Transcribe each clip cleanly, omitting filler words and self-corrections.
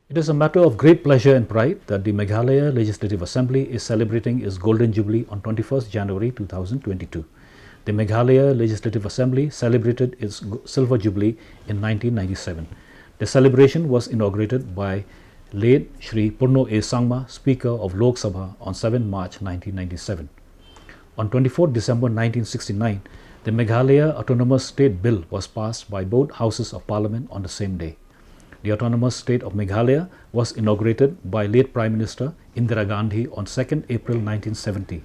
It is a matter of great pleasure and pride that the Meghalaya Legislative Assembly is celebrating its Golden Jubilee on 21st January 2022. The Meghalaya Legislative Assembly celebrated its Silver Jubilee in 1997. The celebration was inaugurated by late Shri Purno A. Sangma, Speaker of Lok Sabha on 7 March 1997. On 24 December 1969, the Meghalaya Autonomous State Bill was passed by both Houses of Parliament on the same day. The Autonomous State of Meghalaya was inaugurated by late Prime Minister Indira Gandhi on 2nd April 1970.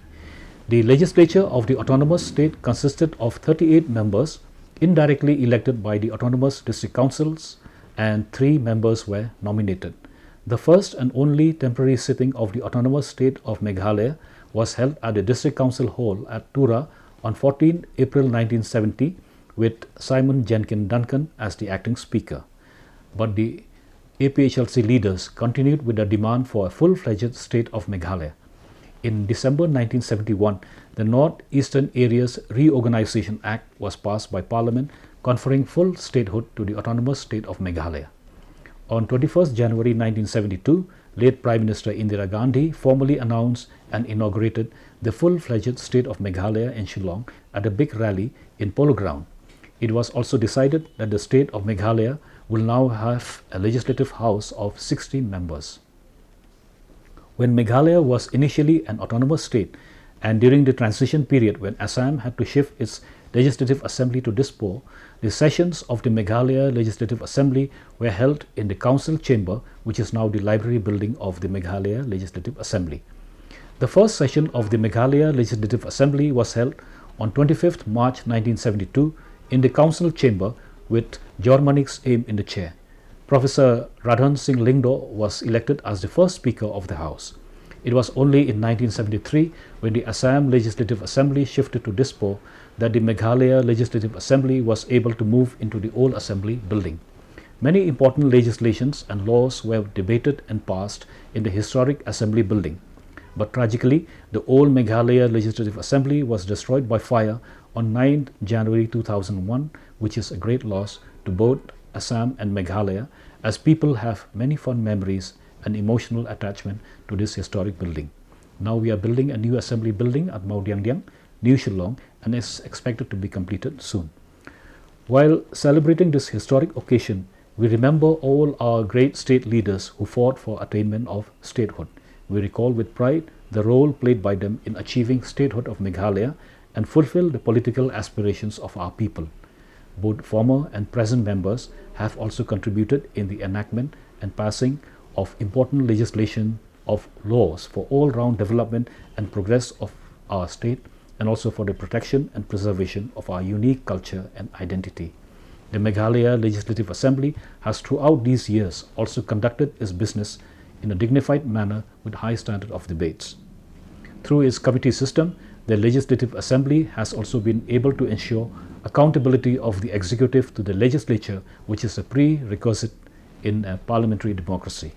The legislature of the Autonomous State consisted of 38 members indirectly elected by the Autonomous District Councils, and 3 members were nominated. The first and only temporary sitting of the Autonomous State of Meghalaya was held at the District Council Hall at Tura on 14 April 1970 with Simon Jenkin Duncan as the acting speaker. But the APHLC leaders continued with the demand for a full-fledged state of Meghalaya. In December 1971, the North Eastern Areas Reorganization Act was passed by Parliament, conferring full statehood to the Autonomous State of Meghalaya. On 21st January 1972, late Prime Minister Indira Gandhi formally announced and inaugurated the full-fledged state of Meghalaya in Shillong at a big rally in Polo Ground. It was also decided that the state of Meghalaya will now have a legislative house of 16 members. When Meghalaya was initially an autonomous state and during the transition period when Assam had to shift its Legislative Assembly to Dispur, the sessions of the Meghalaya Legislative Assembly were held in the Council Chamber, which is now the library building of the Meghalaya Legislative Assembly. The first session of the Meghalaya Legislative Assembly was held on 25th March 1972 in the Council Chamber with Jormanix Aim in the chair. Professor Radhan Singh Lingdo was elected as the first Speaker of the House. It was only in 1973, when the Assam Legislative Assembly shifted to Dispur, that the Meghalaya Legislative Assembly was able to move into the old Assembly building. Many important legislations and laws were debated and passed in the historic Assembly building. But tragically, the old Meghalaya Legislative Assembly was destroyed by fire on 9 January 2001, which is a great loss to both Assam and Meghalaya, as people have many fond memories and emotional attachment to this historic building. Now we are building a new assembly building at Maudiangdiang, New Shillong, and is expected to be completed soon. While celebrating this historic occasion, we remember all our great state leaders who fought for attainment of statehood. We recall with pride the role played by them in achieving statehood of Meghalaya and fulfill the political aspirations of our people. Both former and present members have also contributed in the enactment and passing of important legislation of laws for all-round development and progress of our state, and also for the protection and preservation of our unique culture and identity. The Meghalaya Legislative Assembly has throughout these years also conducted its business in a dignified manner with high standard of debates. Through its committee system, the Legislative Assembly has also been able to ensure accountability of the executive to the legislature, which is a prerequisite in a parliamentary democracy.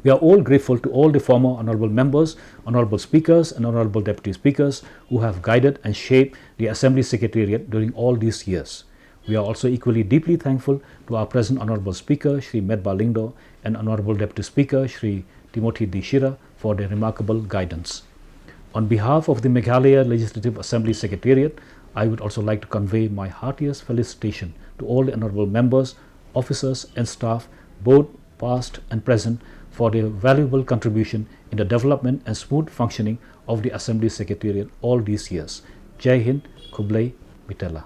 We are all grateful to all the former honorable members, honorable speakers and honorable deputy speakers who have guided and shaped the Assembly Secretariat during all these years. We are also equally deeply thankful to our present honorable speaker, Shri Medba Lingdo, and honorable deputy speaker, Shri Timothy D. Shira, for their remarkable guidance. On behalf of the Meghalaya Legislative Assembly Secretariat, I would also like to convey my heartiest felicitation to all the honorable members, officers and staff, both past and present, for their valuable contribution in the development and smooth functioning of the Assembly Secretariat all these years. Jai Hind, Kublai, Vitala.